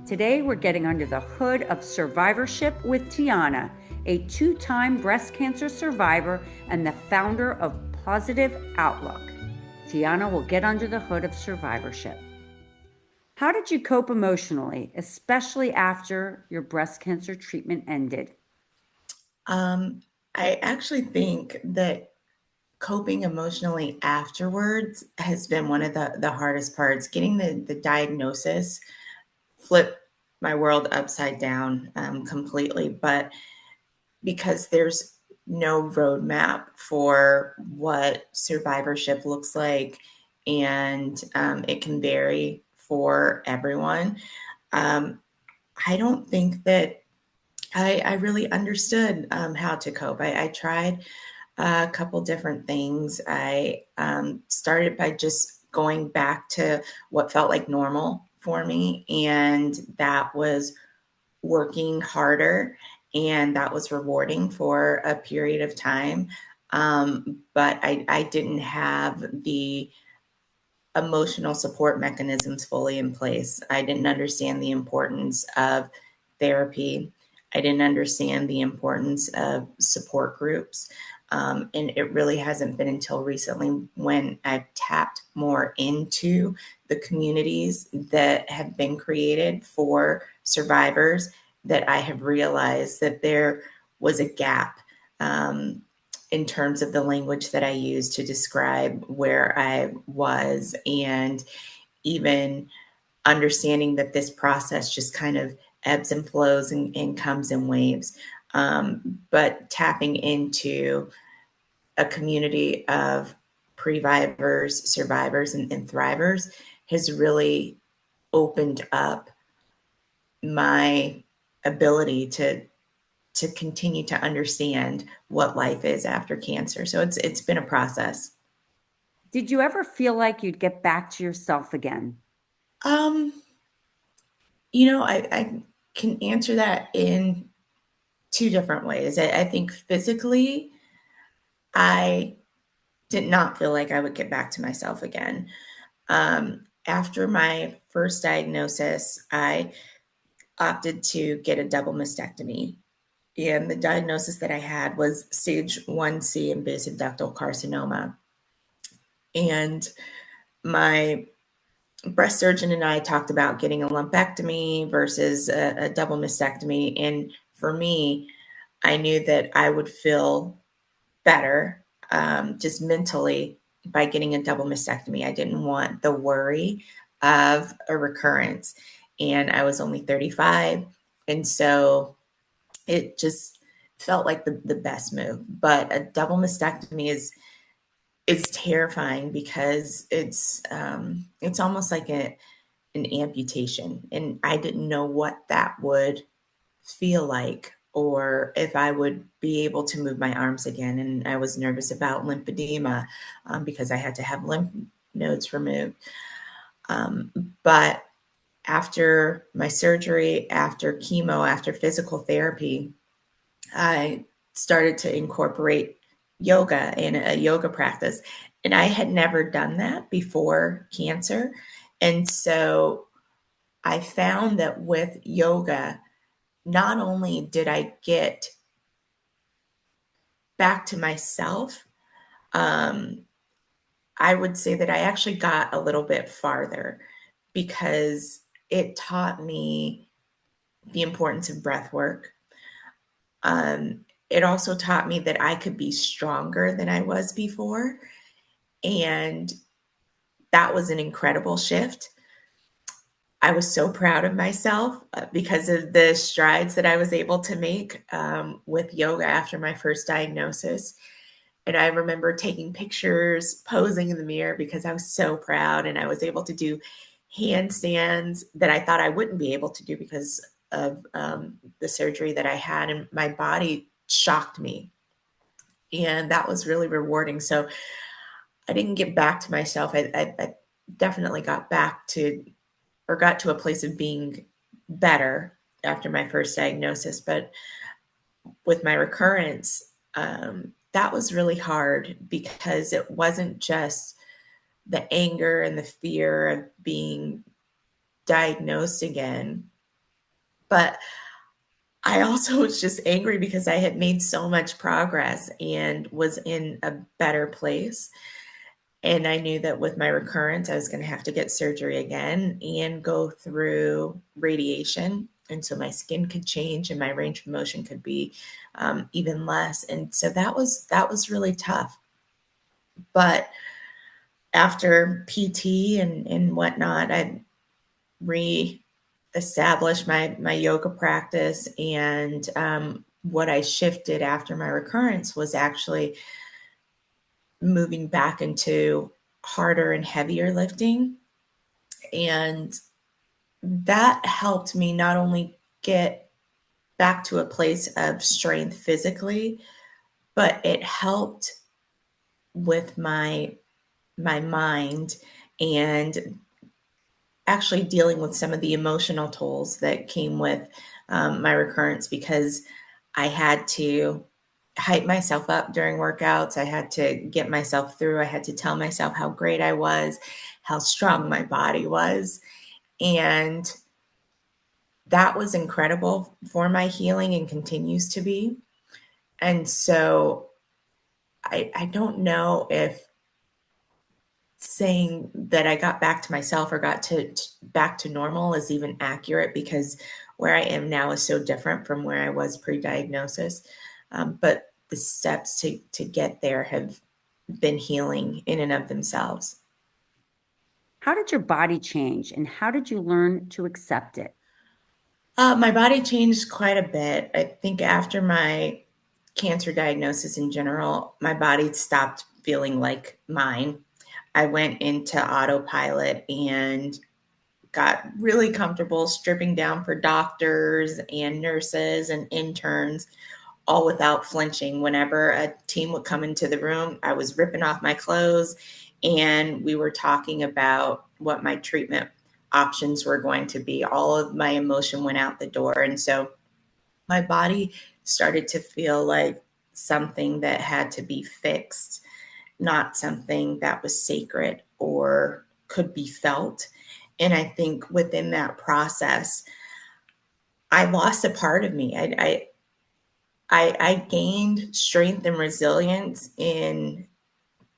Today, we're getting under the hood of survivorship with Teyonna, a two-time breast cancer survivor and the founder of Pausitive Outlook. Teyonna will get under the hood of survivorship. How did you cope emotionally, especially after your breast cancer treatment ended? I actually think that coping emotionally afterwards has been one of the hardest parts. Getting the diagnosis flipped my world upside down completely, but because there's no roadmap for what survivorship looks like, and it can vary for everyone. Um, I don't think that I really understood how to cope. I tried a couple different things. I started by just going back to what felt like normal for me, and that was working harder, and that was rewarding for a period of time. But I didn't have the emotional support mechanisms fully in place. I didn't understand the importance of therapy. I didn't understand the importance of support groups. And it really hasn't been until recently when I've tapped more into the communities that have been created for survivors that I have realized that there was a gap. In terms of the language that I use to describe where I was, and even understanding that this process just kind of ebbs and flows and comes in waves. But tapping into a community of previvors, survivors, and thrivers has really opened up my ability to continue to understand what life is after cancer. So it's been a process. Did you ever feel like you'd get back to yourself again? Um, I can answer that in two different ways. I think physically, I did not feel like I would get back to myself again. After my first diagnosis, I opted to get a double mastectomy. And the diagnosis that I had was stage 1C invasive ductal carcinoma. And my breast surgeon and I talked about getting a lumpectomy versus a double mastectomy. And for me, I knew that I would feel better just mentally by getting a double mastectomy. I didn't want the worry of a recurrence. And I was only 35. And so it just felt like the best move. But a double mastectomy is terrifying because it's almost like an amputation, and I didn't know what that would feel like or if I would be able to move my arms again. And I was nervous about lymphedema because I had to have lymph nodes removed. But after my surgery, after chemo, after physical therapy, I started to incorporate yoga in a yoga practice. And I had never done that before cancer. And so I found that with yoga, not only did I get back to myself, um, I would say that I actually got a little bit farther because it taught me the importance of breath work. It also taught me that I could be stronger than I was before. And that was an incredible shift. I was so proud of myself because of the strides that I was able to make with yoga after my first diagnosis. And I remember taking pictures, posing in the mirror because I was so proud. And I was able to do handstands that I thought I wouldn't be able to do because of the surgery that I had. And my body shocked me. And that was really rewarding. So I didn't get back to myself. I definitely got back to, or got to a place of being better after my first diagnosis. But with my recurrence, that was really hard because it wasn't just the anger and the fear of being diagnosed again. But I also was just angry because I had made so much progress and was in a better place. And I knew that with my recurrence, I was going to have to get surgery again and go through radiation. And so my skin could change and my range of motion could be even less. And so that was really tough. But after PT and whatnot, I re-established my yoga practice. And what I shifted after my recurrence was actually moving back into harder and heavier lifting. And that helped me not only get back to a place of strength physically, but it helped with my mind and actually dealing with some of the emotional tolls that came with my recurrence, because I had to hype myself up during workouts. I had to get myself through. I had to tell myself how great I was, how strong my body was. And that was incredible for my healing and continues to be. And so I don't know if saying that I got back to myself or got to back to normal is even accurate, because where I am now is so different from where I was pre-diagnosis. But the steps to get there have been healing in and of themselves. How did your body change and how did you learn to accept it? My body changed quite a bit. I think after my cancer diagnosis in general, my body stopped feeling like mine. I went into autopilot and got really comfortable stripping down for doctors and nurses and interns, all without flinching. Whenever a team would come into the room, I was ripping off my clothes and we were talking about what my treatment options were going to be. All of my emotion went out the door. And so my body started to feel like something that had to be fixed, not something that was sacred or could be felt. And I think within that process, I lost a part of me. I gained strength and resilience in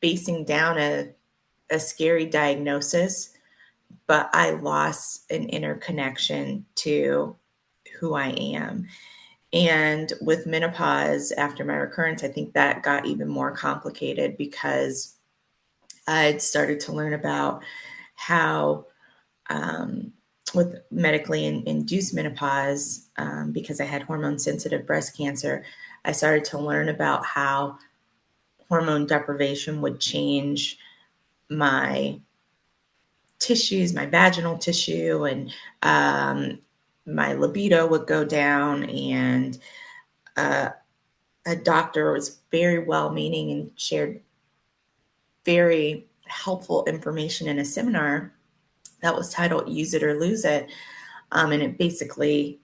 facing down a scary diagnosis, but I lost an inner connection to who I am. And with menopause after my recurrence, I think that got even more complicated because I'd started to learn about how, um, with medically induced menopause, because I had hormone sensitive breast cancer, I started to learn about how hormone deprivation would change my tissues, my vaginal tissue, and my libido would go down. And uh, a doctor was very well meaning and shared very helpful information in a seminar that was titled Use It or Lose It. And it basically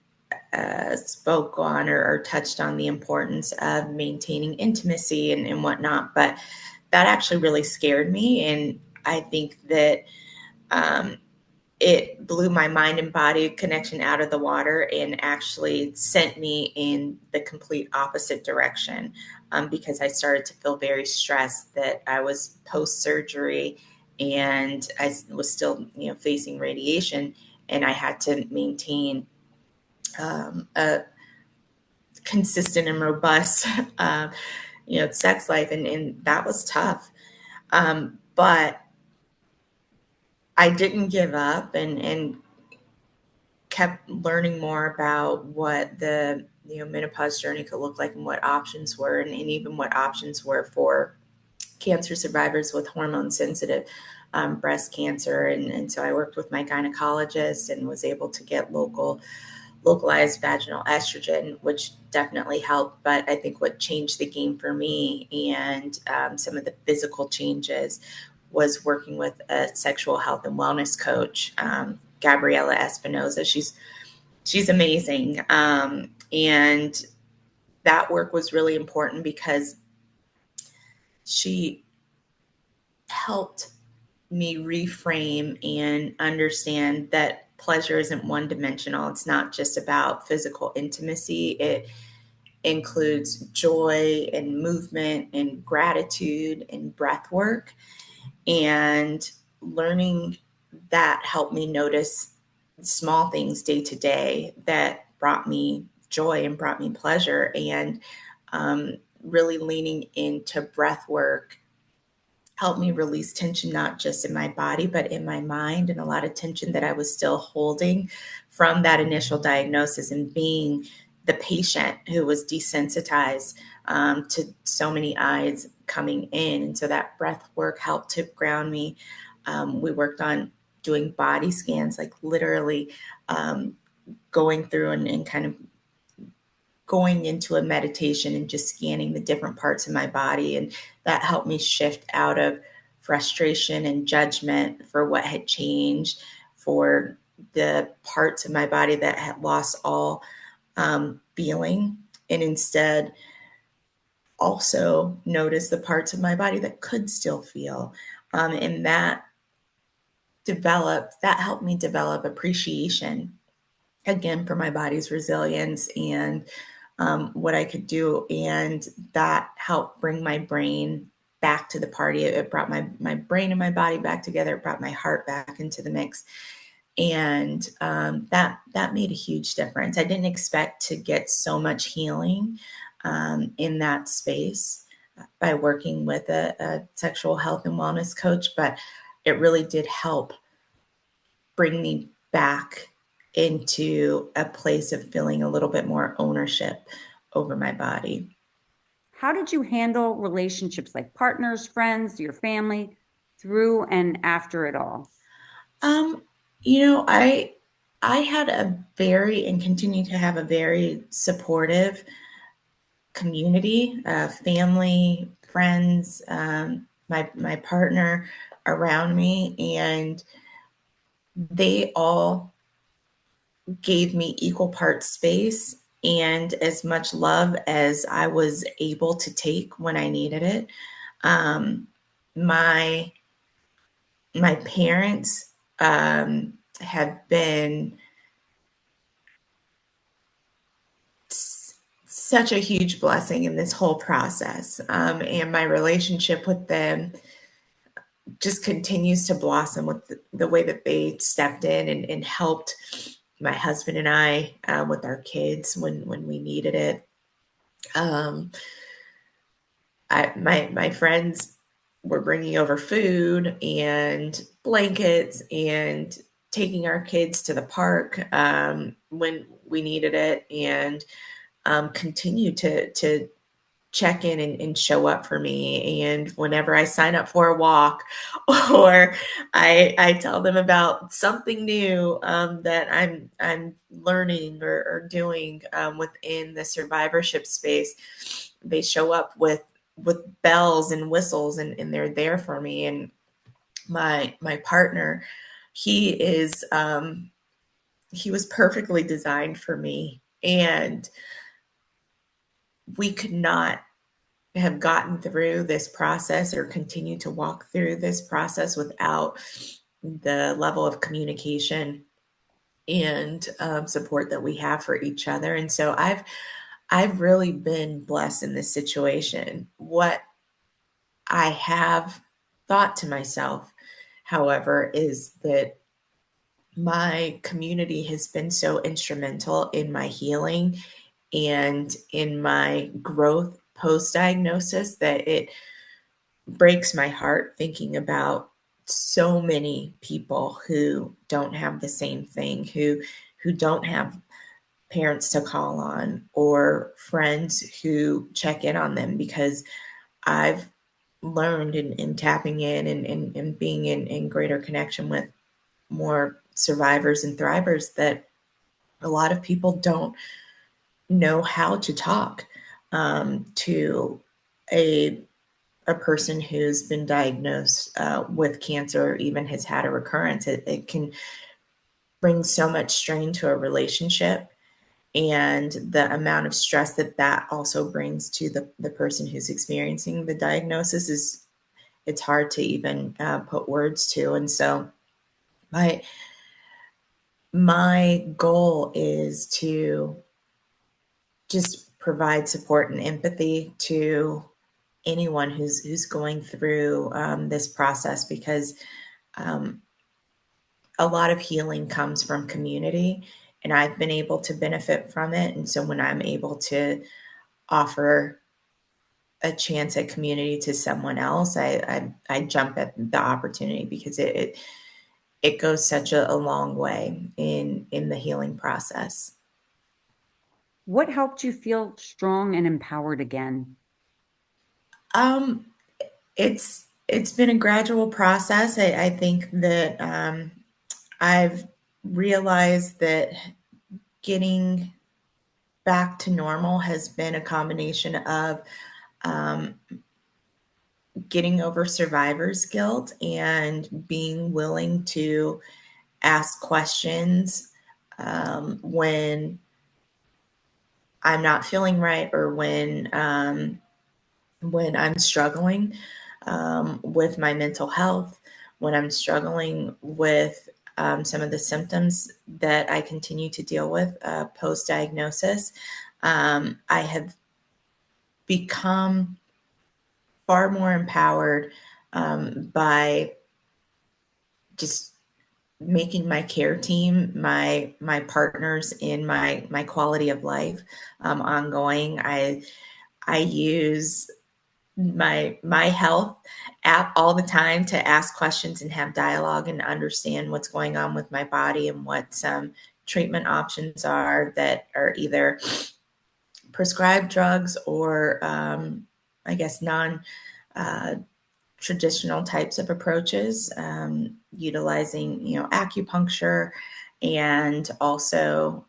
spoke on or touched on the importance of maintaining intimacy and whatnot. But that actually really scared me. And I think that um, it blew my mind and body connection out of the water and actually sent me in the complete opposite direction, because I started to feel very stressed that I was post surgery and I was still, facing radiation, and I had to maintain a consistent and robust, sex life, and that was tough. But I didn't give up and kept learning more about what the menopause journey could look like and what options were, and even what options were for cancer survivors with hormone sensitive breast cancer. And so I worked with my gynecologist and was able to get localized vaginal estrogen, which definitely helped. But I think what changed the game for me and some of the physical changes was working with a sexual health and wellness coach, Gabriella Espinoza. She's amazing, and that work was really important because she helped me reframe and understand that pleasure isn't one dimensional. It's not just about physical intimacy. It includes joy and movement and gratitude and breath work. And learning that helped me notice small things day to day that brought me joy and brought me pleasure. And really leaning into breath work helped me release tension, not just in my body, but in my mind, and a lot of tension that I was still holding from that initial diagnosis, and being the patient who was desensitized to so many eyes coming in. And so that breath work helped to ground me. We worked on doing body scans, like literally going through and kind of going into a meditation and just scanning the different parts of my body. And that helped me shift out of frustration and judgment for what had changed, for the parts of my body that had lost all feeling, and instead also notice the parts of my body that could still feel. And that helped me develop appreciation again for my body's resilience and what I could do. And that helped bring my brain back to the party. It brought my brain and my body back together. It brought my heart back into the mix. And that made a huge difference. I didn't expect to get so much healing in that space by working with a sexual health and wellness coach, but it really did help bring me back into a place of feeling a little bit more ownership over my body. How did you handle relationships like partners, friends, your family through and after it all? Um, I had a very and continue to have a very supportive community, family, friends, my partner around me, and they all gave me equal parts space and as much love as I was able to take when I needed it. Um, my my parents have been such a huge blessing in this whole process, and my relationship with them just continues to blossom with the way that they stepped in and helped my husband and I with our kids when we needed it. Um, my friends were bringing over food and blankets and taking our kids to the park when we needed it, and continue to check in and show up for me. And whenever I sign up for a walk or I tell them about something new that I'm learning or doing within the survivorship space, they show up with bells and whistles, and they're there for me. And my partner, he is he was perfectly designed for me, and we could not have gotten through this process or continue to walk through this process without the level of communication and support that we have for each other. And so I've really been blessed in this situation. What I have thought to myself, however, is that my community has been so instrumental in my healing and in my growth post diagnosis that it breaks my heart thinking about so many people who don't have the same thing, who don't have parents to call on or friends who check in on them, because I've learned in tapping in and being in greater connection with more survivors and thrivers that a lot of people don't know how to talk to a person who's been diagnosed with cancer or even has had a recurrence. It can bring so much strain to a relationship, and the amount of stress that also brings to the person who's experiencing the diagnosis is, it's hard to even put words to. And so my My goal is to just provide support and empathy to anyone who's going through this process, because um, a lot of healing comes from community, and I've been able to benefit from it. And so when I'm able to offer a chance at community to someone else, I jump at the opportunity, because it goes such a long way in the healing process. What helped you feel strong and empowered again? Um, it's been a gradual process. I think that I've realized that getting back to normal has been a combination of um, getting over survivor's guilt and being willing to ask questions when I'm not feeling right, or when I'm struggling with my mental health, when I'm struggling with some of the symptoms that I continue to deal with post diagnosis. I have become far more empowered by just making my care team my partners in my quality of life ongoing. I use my health app all the time to ask questions and have dialogue and understand what's going on with my body, and what some treatment options are that are either prescribed drugs, or I guess non uh, traditional types of approaches, utilizing acupuncture, and also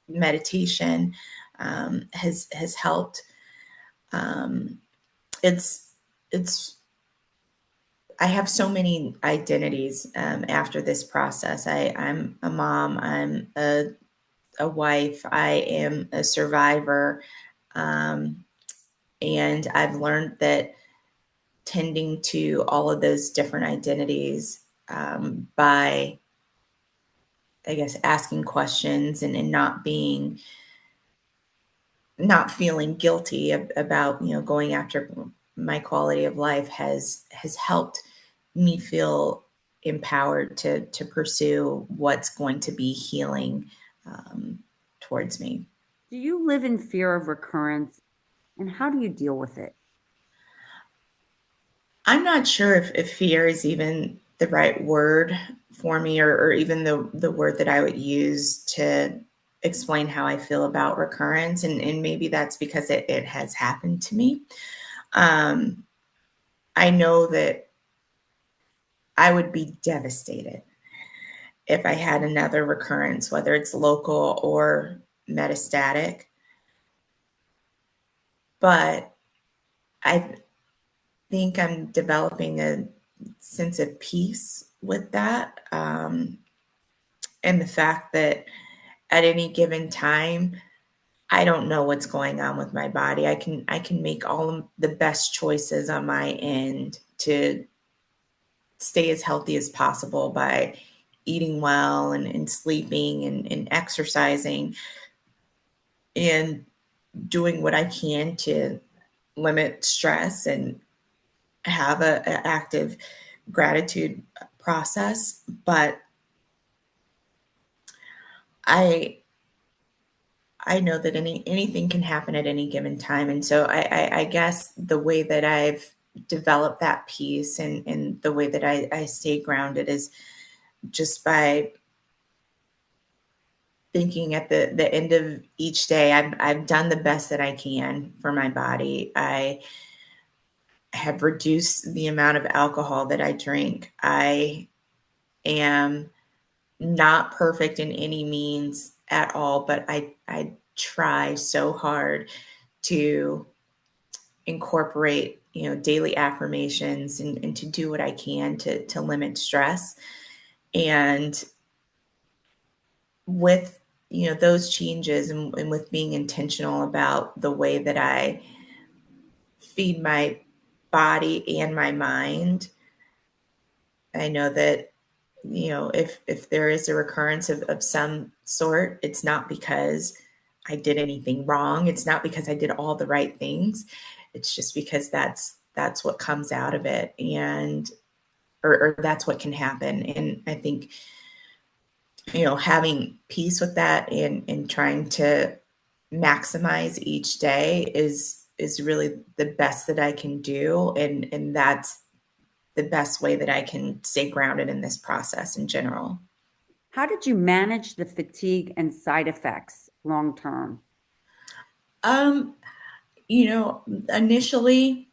meditation has helped. Um, it's it's I have so many identities after this process. I'm a mom. I'm a wife. I am a survivor, um, and I've learned that tending to all of those different identities by, I guess, asking questions, and not feeling guilty about going after my quality of life has helped me feel empowered to pursue what's going to be healing um, towards me. Do you live in fear of recurrence, and how do you deal with it? I'm not sure if fear is even the right word for me, or even the word that I would use to explain how I feel about recurrence. And maybe that's because it has happened to me. Um, I know that I would be devastated if I had another recurrence, whether it's local or metastatic. But I think I'm developing a sense of peace with that. And the fact that at any given time, I don't know what's going on with my body. I can make all of the best choices on my end to stay as healthy as possible by eating well, and sleeping, and exercising, and doing what I can to limit stress, and have a active gratitude process. But I I know that anything can happen at any given time, and so I guess the way that I've developed that peace, and the way that I stay grounded, is just by thinking at the end of each day, I've done the best that I can for my body. I have reduced the amount of alcohol that I drink. I am not perfect in any means at all, but I try so hard to incorporate daily affirmations, and to do what I can to limit stress. And with those changes, and with being intentional about the way that I feed my body and my mind, I know that if there is a recurrence of some sort, it's not because I did anything wrong. It's not because I did all the right things. It's just because that's what comes out of it, and or that's what can happen. And I think, having peace with that and trying to maximize each day is really the best that I can do, and that's the best way that I can stay grounded in this process in general. How did you manage the fatigue and side effects long term? Um, Initially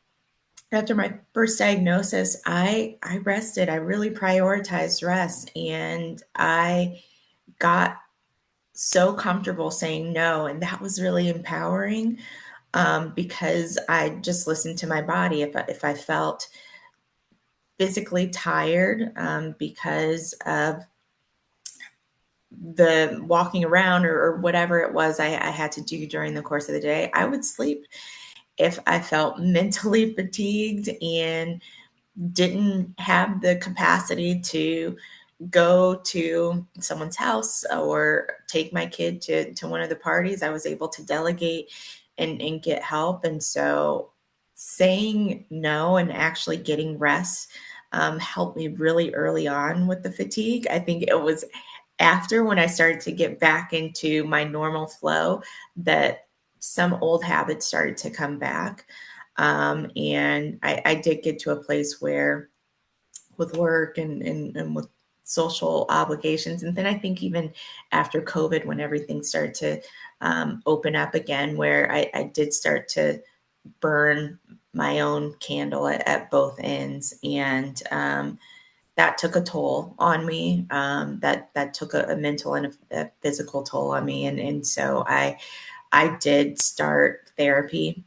after my first diagnosis, I rested. I really prioritized rest, and I got so comfortable saying no, and that was really empowering, because I just listened to my body. If I felt physically tired, because of the walking around, or whatever it was I had to do during the course of the day, I would sleep. If I felt mentally fatigued and didn't have the capacity to go to someone's house or take my kid to one of the parties, I was able to delegate and get help. And so saying no and actually getting rest, helped me really early on with the fatigue. I think it was after, when I started to get back into my normal flow, that some old habits started to come back. And I did get to a place where, with work and with social obligations. And then I think even after COVID, when everything started to open up again, where I did start to burn my own candle at both ends. And that took a toll on me. That took a mental and a physical toll on me. And so I did start therapy,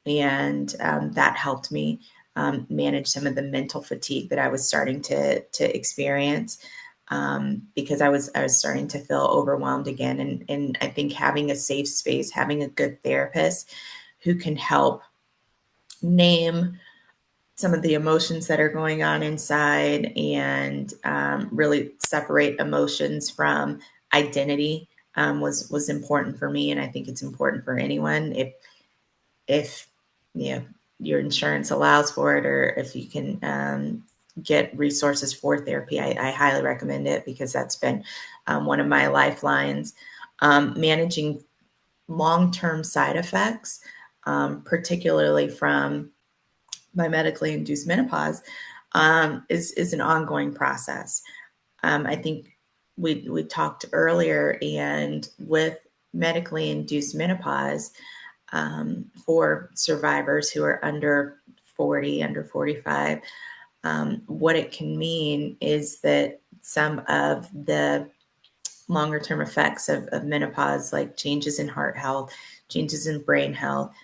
and that helped me manage some of the mental fatigue that I was starting to experience, because I was starting to feel overwhelmed again. And I think having a safe space, having a good therapist who can help name some of the emotions that are going on inside, and really separate emotions from identity, was important for me, and I think it's important for anyone. If you know your insurance allows for it, or if you can get resources for therapy, I highly recommend it, because that's been one of my lifelines. Managing long-term side effects, particularly from my medically induced menopause, is an ongoing process. I think we talked earlier, and with medically induced menopause, for survivors who are under 40, under 45, what it can mean is that some of the longer term effects of menopause, like changes in heart health, changes in brain health,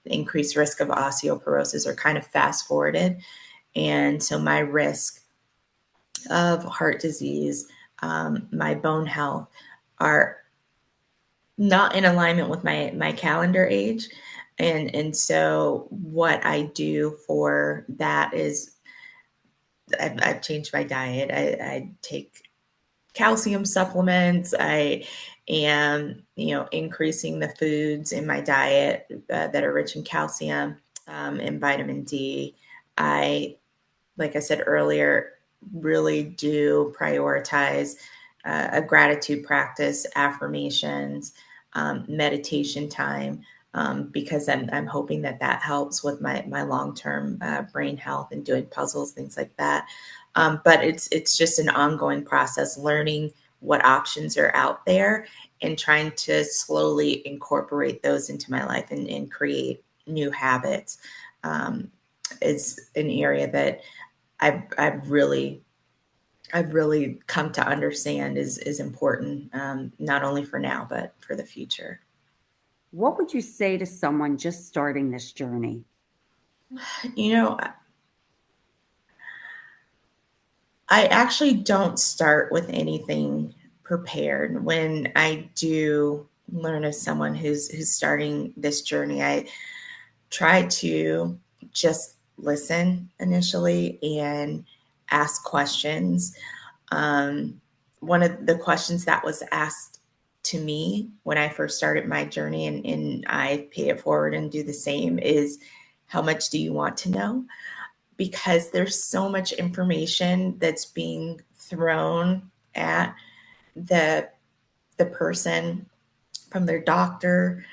increased risk of osteoporosis, are kind of fast forwarded. And so my risk of heart disease, my bone health, are not in alignment with my calendar age. And so what I do for that is, I've changed my diet. I take calcium supplements. I am, increasing the foods in my diet that are rich in calcium, and vitamin D. I, like I said earlier, really do prioritize a gratitude practice, affirmations, meditation time, because I'm hoping that helps with my long term brain health, and doing puzzles, things like that. But it's just an ongoing process, learning what options are out there, and trying to slowly incorporate those into my life, and create new habits. Is an area that I've really come to understand is important, not only for now but for the future. What would you say to someone just starting this journey? You know, I actually don't start with anything prepared. When I do learn of someone who's starting this journey, I try to just listen initially and ask questions. One of the questions that was asked to me when I first started my journey, and I pay it forward and do the same, is how much do you want to know? Because there's so much information that's being thrown at the the person from their doctor.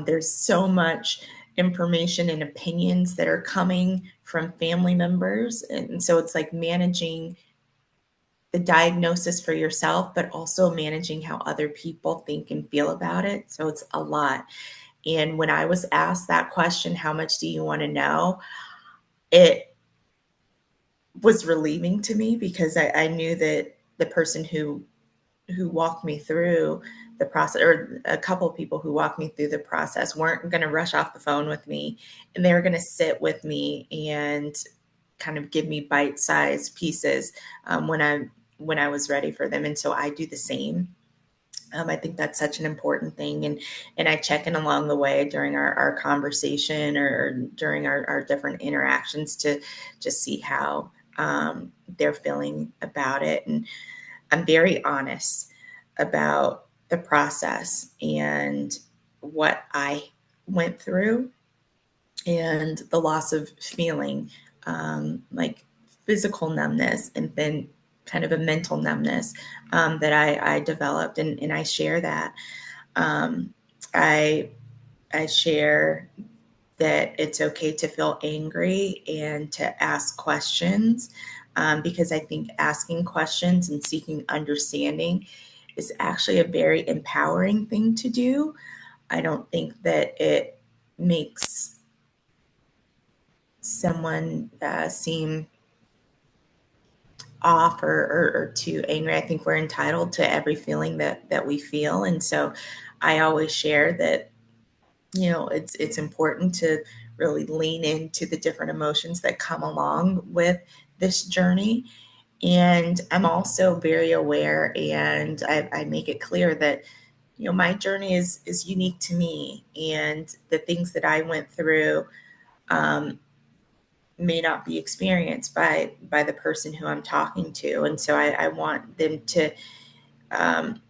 There's so much information and opinions that are coming from family members. And so it's like managing the diagnosis for yourself, but also managing how other people think and feel about it. So it's a lot. And when I was asked that question, how much do you want to know? It was relieving to me because I knew that the person who walked me through the process, or a couple of people who walked me through the process, weren't going to rush off the phone with me, and they were going to sit with me and kind of give me bite-sized pieces when I was ready for them. And so I do the same. I think that's such an important thing, and I check in along the way during our conversation, or during our different interactions, to just see how they're feeling about it. And I'm very honest about the process and what I went through, and the loss of feeling, like physical numbness, and then kind of a mental numbness that I developed, and I share that. Um, I I share that it's okay to feel angry and to ask questions, because I think asking questions and seeking understanding is actually a very empowering thing to do. I don't think that it makes someone seem off, or too angry. I think we're entitled to every feeling that we feel. And so I always share that, it's important to really lean into the different emotions that come along with this journey. And I'm also very aware, and I make it clear that, my journey is unique to me, and the things that I went through um, may not be experienced by the person who I'm talking to. And so I want them to um,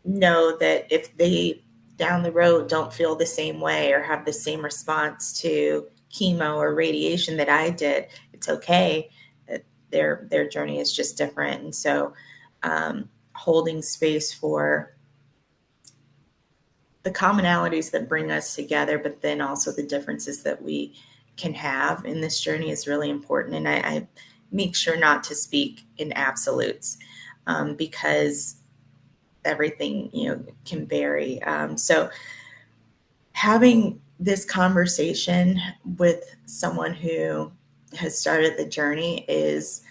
know that if they down the road don't feel the same way, or have the same response to chemo or radiation that I did, it's okay. Their journey is just different. And so holding space for the commonalities that bring us together, but then also the differences that we can have in this journey is really important. And I make sure not to speak in absolutes, because everything can vary. So having this conversation with someone who has started the journey is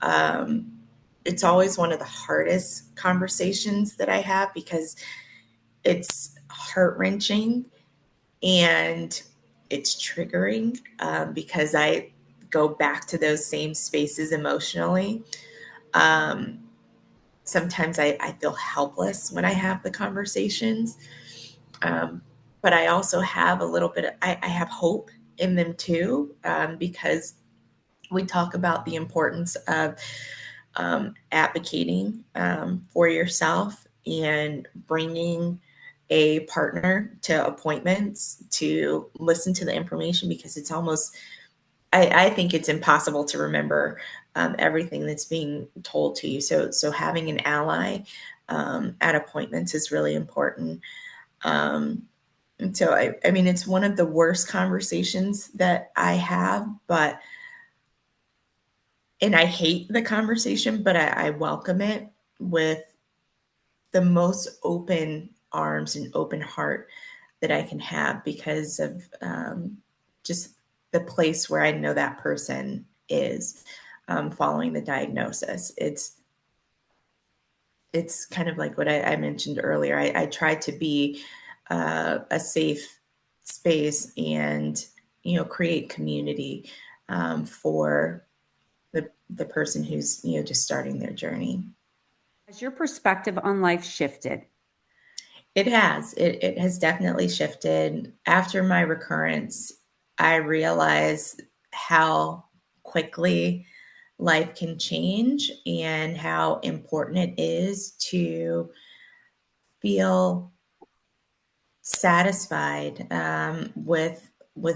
um, it's always one of the hardest conversations that I have, because it's heart wrenching and it's triggering, because I go back to those same spaces emotionally. Um, Sometimes I feel helpless when I have the conversations, um, but I also have a little bit I have hope in them too, because we talk about the importance of advocating for yourself, and bringing a partner to appointments to listen to the information, because it's almost, I think it's impossible to remember everything that's being told to you. So having an ally at appointments is really important. Um, and so I mean, it's one of the worst conversations that I have, and I hate the conversation, but I welcome it with the most open arms and open heart that I can have, because of just the place where I know that person is following the diagnosis. It's kind of like what I mentioned earlier. I try to be a safe space, and create community for the person who's just starting their journey. Has your perspective on life shifted? It has. It has definitely shifted. After my recurrence, I realized how quickly life can change and how important it is to feel satisfied with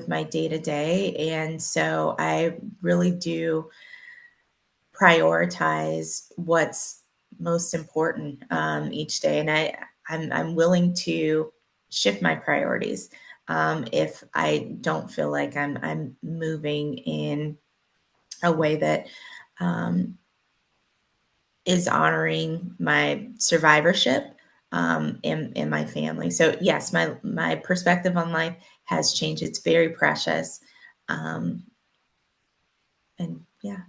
my day to day. And so I really do prioritize what's most important each day, and I'm willing to shift my priorities if I don't feel like I'm moving in a way that um, is honoring my survivorship and my family. So yes, my perspective on life has changed. It's very precious, um, and yeah.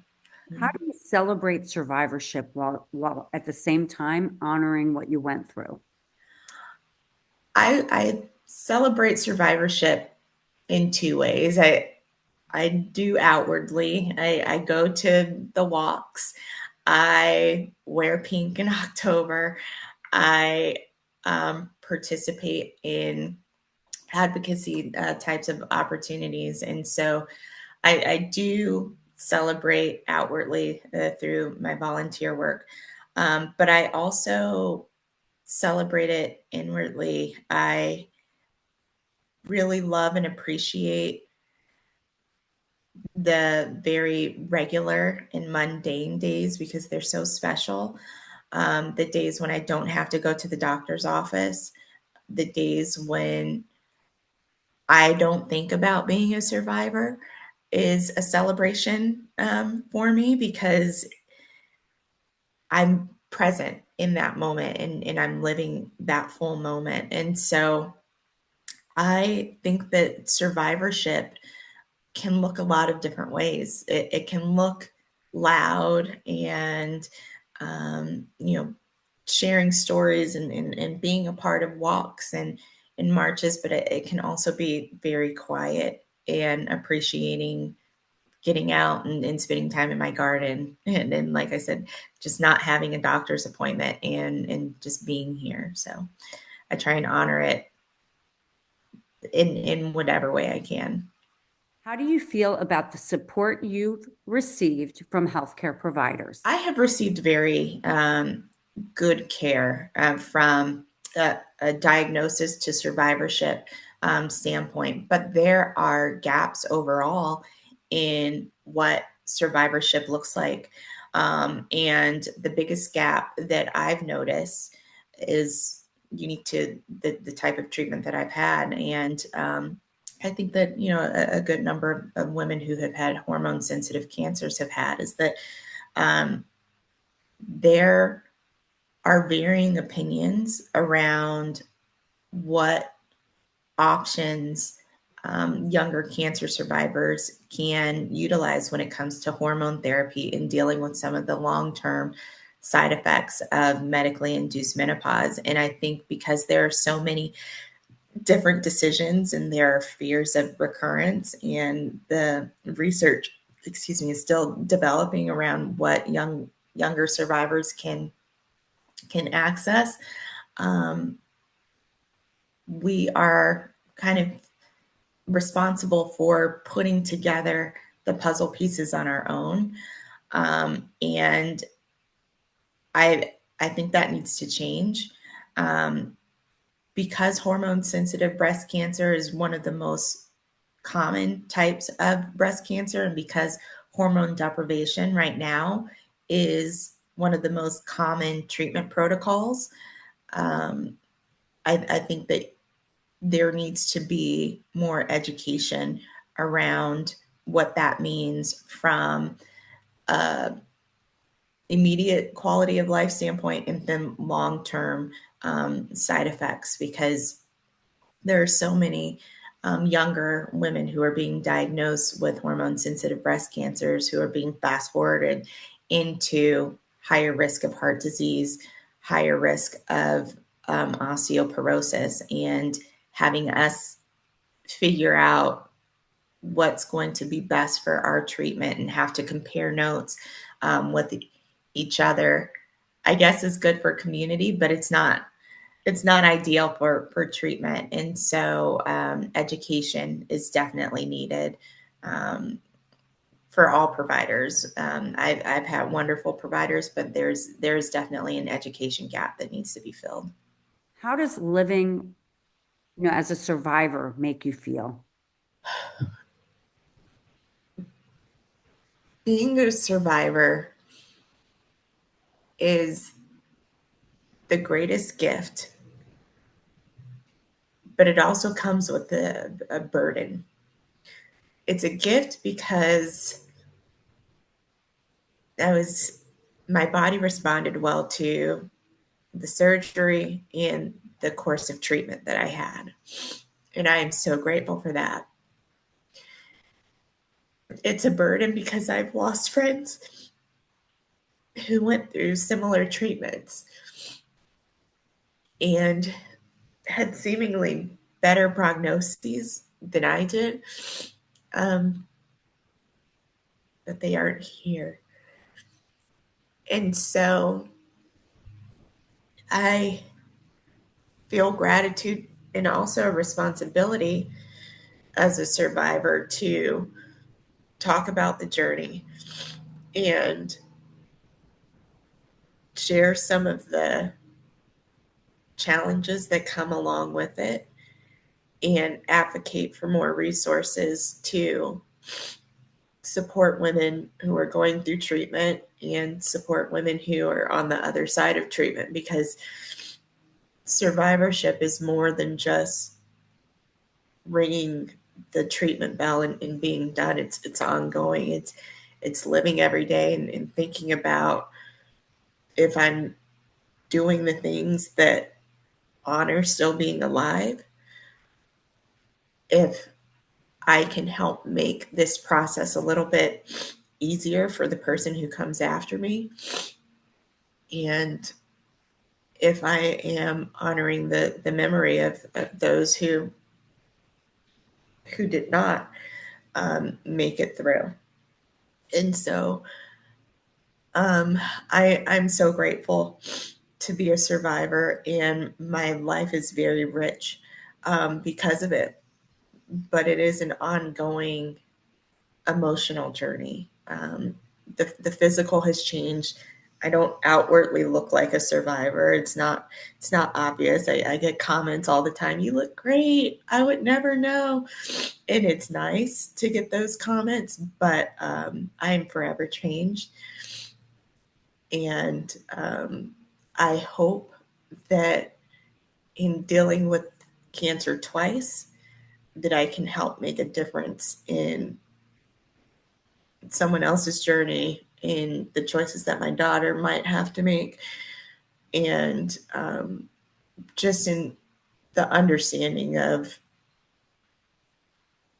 How do you celebrate survivorship while at the same time honoring what you went through? I celebrate survivorship in two ways. I do outwardly. I go to the walks. I wear pink in October. I participate in advocacy types of opportunities. And so I do celebrate outwardly through my volunteer work. But I also celebrate it inwardly. I really love and appreciate the very regular and mundane days because they're so special. The days when I don't have to go to the doctor's office, the days when I don't think about being a survivor is a celebration for me because I'm present in that moment and I'm living that full moment. And so I think that survivorship can look a lot of different ways. It can look loud and, you know, sharing stories and being a part of walks and marches, but it can also be very quiet and appreciating getting out and spending time in my garden. And like I said, just not having a doctor's appointment and just being here. So I try and honor it in whatever way I can. How do you feel about the support you've received from healthcare providers? I have received very good care from a diagnosis to survivorship standpoint, but there are gaps overall in what survivorship looks like. And the biggest gap that I've noticed is unique to the type of treatment that I've had. And I think that, you know, a good number of women who have had hormone sensitive cancers have had is that um, there are varying opinions around what options younger cancer survivors can utilize when it comes to hormone therapy and dealing with some of the long term side effects of medically induced menopause. And I think because there are so many different decisions and there are fears of recurrence, and the research, excuse me, is still developing around what younger survivors can access. Um, we are kind of responsible for putting together the puzzle pieces on our own, and I think that needs to change. Um, because hormone sensitive breast cancer is one of the most common types of breast cancer, and because hormone deprivation right now is one of the most common treatment protocols, um, I think that there needs to be more education around what that means from a immediate quality of life standpoint and then long term side effects, because there are so many younger women who are being diagnosed with hormone sensitive breast cancers who are being fast forwarded into higher risk of heart disease, higher risk of osteoporosis, and having us figure out what's going to be best for our treatment and have to compare notes with each other, I guess is good for community, but it's not ideal for treatment. And so education is definitely needed um, for all providers. I've had wonderful providers, but there's definitely an education gap that needs to be filled. How does living, as a survivor make you feel? Being a survivor is the greatest gift, but it also comes with a burden. It's a gift because my body responded well to the surgery and the course of treatment that I had. And I am so grateful for that. It's a burden because I've lost friends who went through similar treatments and had seemingly better prognoses than I did, um, but they aren't here. And so I feel gratitude and also a responsibility as a survivor to talk about the journey and share some of the challenges that come along with it and advocate for more resources to support women who are going through treatment and support women who are on the other side of treatment, because survivorship is more than just ringing the treatment bell and being done. It's ongoing. It's living every day and thinking about if I'm doing the things that honor still being alive, if I can help make this process a little bit easier for the person who comes after me, and if I am honoring the memory of those who did not make it through. And so I'm so grateful to be a survivor, and my life is very rich because of it. But it is an ongoing emotional journey. The physical has changed. I don't outwardly look like a survivor. It's not obvious. I get comments all the time. You look great. I would never know. And it's nice to get those comments, but I'm forever changed. And I hope that in dealing with cancer twice, that I can help make a difference in someone else's journey, in the choices that my daughter might have to make, and just in the understanding of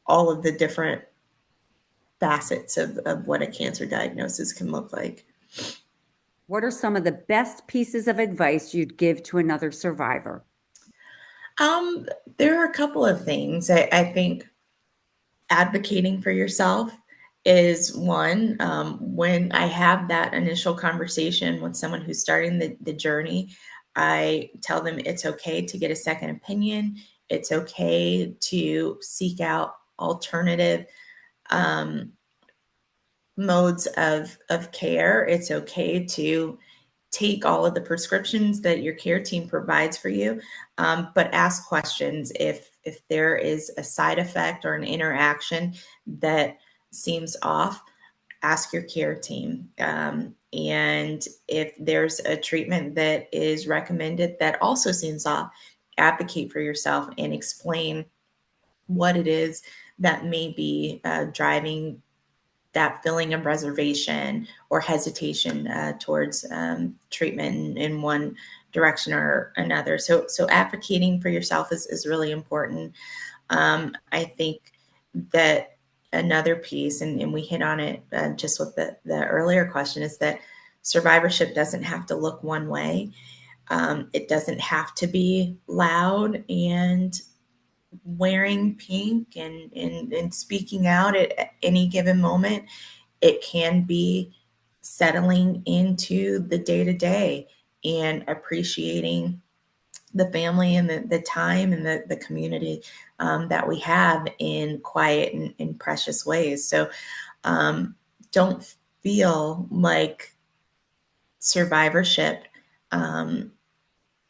all of the different facets of what a cancer diagnosis can look like. What are some of the best pieces of advice you'd give to another survivor? Um, there are a couple of things. I think advocating for yourself is one. When I have that initial conversation with someone who's starting the journey, I tell them it's okay to get a second opinion. It's okay to seek out alternative um, modes of care. It's okay to take all of the prescriptions that your care team provides for you, but ask questions if there is a side effect or an interaction that seems off. Ask your care team, and if there's a treatment that is recommended that also seems off, advocate for yourself and explain what it is that may be driving that feeling of reservation or hesitation towards treatment in one direction or another. So advocating for yourself is really important. I think that another piece, and we hit on it just with the earlier question, is that survivorship doesn't have to look one way. It doesn't have to be loud and wearing pink and speaking out at any given moment. It can be settling into the day to day and appreciating the family and the time and the community that we have in quiet and precious ways. So don't feel like survivorship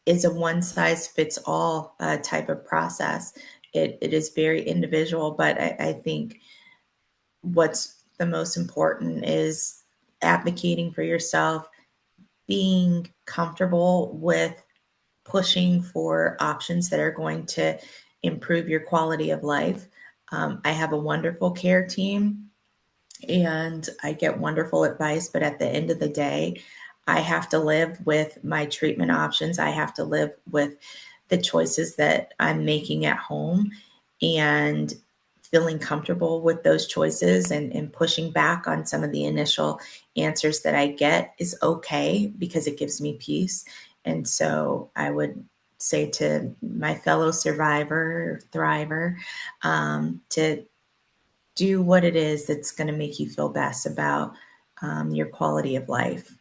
is a one size fits all type of process. It is very individual, but I think what's the most important is advocating for yourself, being comfortable with pushing for options that are going to improve your quality of life. I have a wonderful care team and I get wonderful advice, but at the end of the day, I have to live with my treatment options. I have to live with the choices that I'm making at home and feeling comfortable with those choices and pushing back on some of the initial answers that I get is okay because it gives me peace. And so I would say to my fellow survivor, thriver, to do what it is that's going to make you feel best about your quality of life.